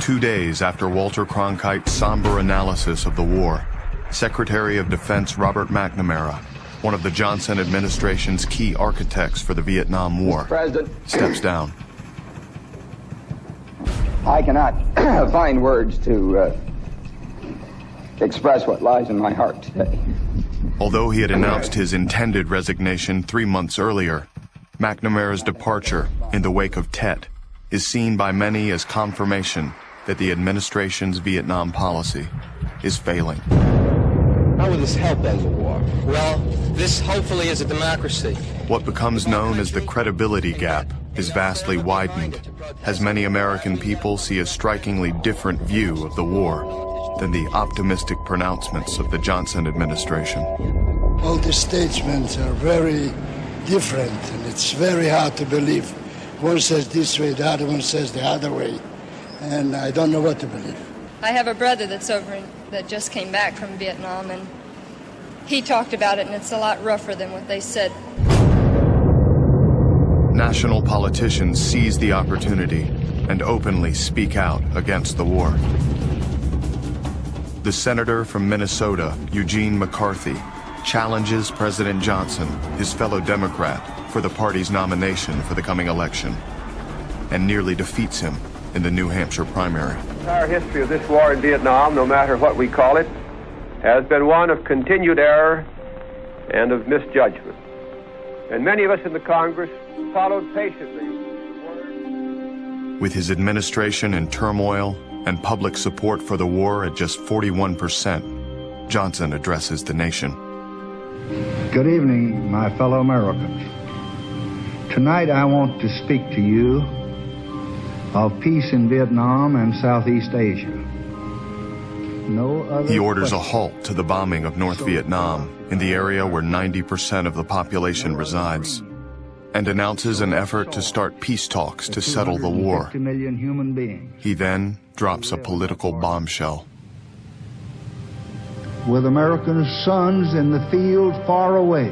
2 days after Walter Cronkite's somber analysis of the war, Secretary of Defense Robert McNamara, one of the Johnson administration's key architects for the Vietnam War, steps down. I cannot find words to express what lies in my heart today. Although he had announced his intended resignation 3 months earlier, McNamara's departure in the wake of Tet is seen by many as confirmation that the administration's Vietnam policy is failing. How will this help end the war? Well, this hopefully is a democracy. What becomes known as the credibility gap is vastly widened, as many American people see a strikingly different view of the war than the optimistic pronouncements of the Johnson administration. All the statements are very different, and it's very hard to believe. One says this way, the other one says the other way, and I don't know what to believe. I have a brother that just came back from Vietnam, and he talked about it, and it's a lot rougher than what they said. National politicians seize the opportunity and openly speak out against the war. The senator from Minnesota, Eugene McCarthy, challenges President Johnson, his fellow Democrat, for the party's nomination for the coming election, and nearly defeats him in the New Hampshire primary. The entire history of this war in Vietnam, no matter what we call it, has been one of continued error and of misjudgment. And many of us in the Congress followed patiently. With his administration in turmoil and public support for the war at just 41%, Johnson addresses the nation. Good evening, my fellow Americans. Tonight I want to speak to you of peace in Vietnam and Southeast Asia. He orders a halt to the bombing of North Vietnam, in the area where 90% of the population resides, and announces an effort to start peace talks to settle the war. He then drops a political bombshell. With American sons in the field far away,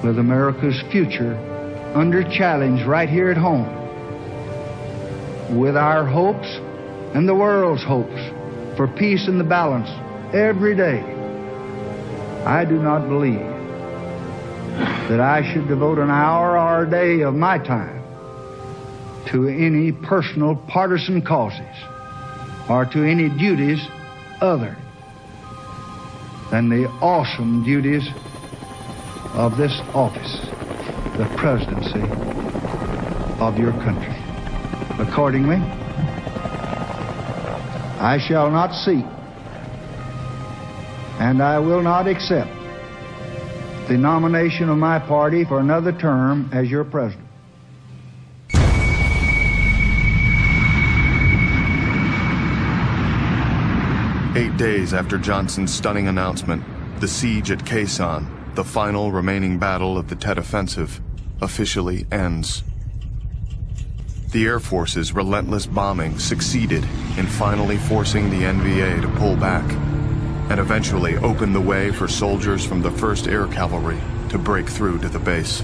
with America's future under challenge right here at home, with our hopes and the world's hopes for peace and the balance every day, I do not believe that I should devote an hour or a day of my time to any personal partisan causes or to any duties other than the awesome duties of this office, the presidency of your country. Accordingly, I shall not seek and I will not accept the nomination of my party for another term as your president. Eight days after Johnson's stunning announcement, the siege at Khe Sanh, the final remaining battle of the Tet Offensive, officially ends. The Air Force's relentless bombing succeeded in finally forcing the NVA to pull back, and eventually opened the way for soldiers from the 1st Air Cavalry to break through to the base.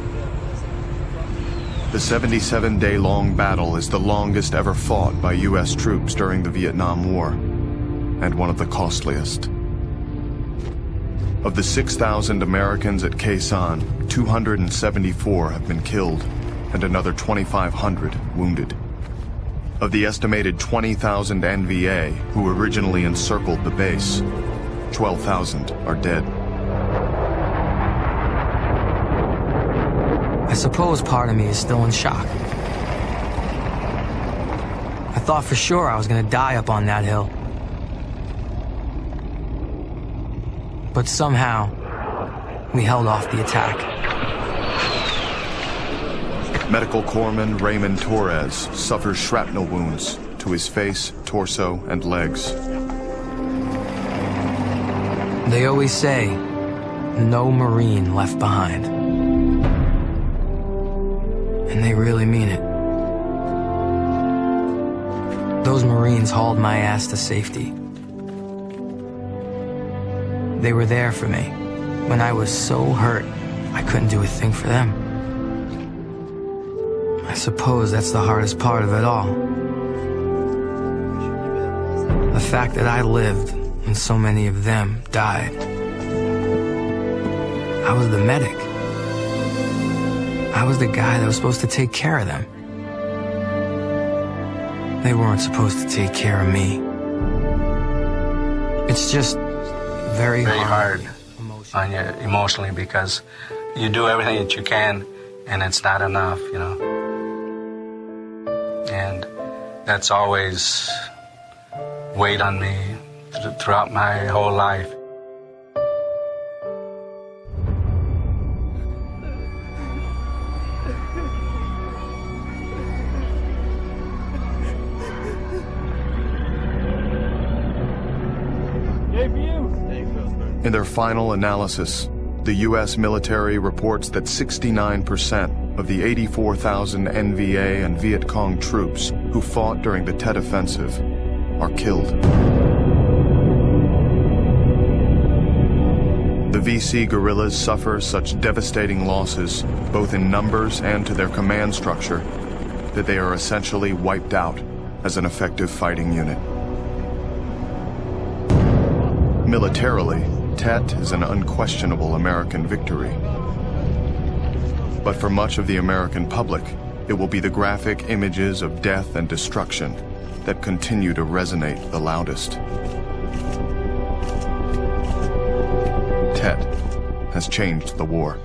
The 77-day-long battle is the longest ever fought by U.S. troops during the Vietnam War, and one of the costliest. Of the 6,000 Americans at Khe Sanh, 274 have been killed, and another 2,500 wounded. Of the estimated 20,000 NVA who originally encircled the base, 12,000 are dead. I suppose part of me is still in shock. I thought for sure I was gonna die up on that hill. But somehow, we held off the attack. Medical corpsman Raymond Torres suffers shrapnel wounds to his face, torso, and legs. They always say, no Marine left behind. And they really mean it. Those Marines hauled my ass to safety. They were there for me when I was so hurt I couldn't do a thing for them. I suppose that's the hardest part of it all. fact that I lived and so many of them died. I was the medic. I was the guy that was supposed to take care of them. They weren't supposed to take care of me. It's just very hard on you emotionally because you do everything that you can and it's not enough, you know. And that's always weighed on me throughout my whole life. In their final analysis, the U.S. military reports that 69% of the 84,000 NVA and Viet Cong troops who fought during the Tet Offensive are killed. The VC guerrillas suffer such devastating losses, both in numbers and to their command structure, that they are essentially wiped out as an effective fighting unit. Militarily, Tet is an unquestionable American victory. But for much of the American public, it will be the graphic images of death and destruction that continue to resonate the loudest. Tet has changed the war.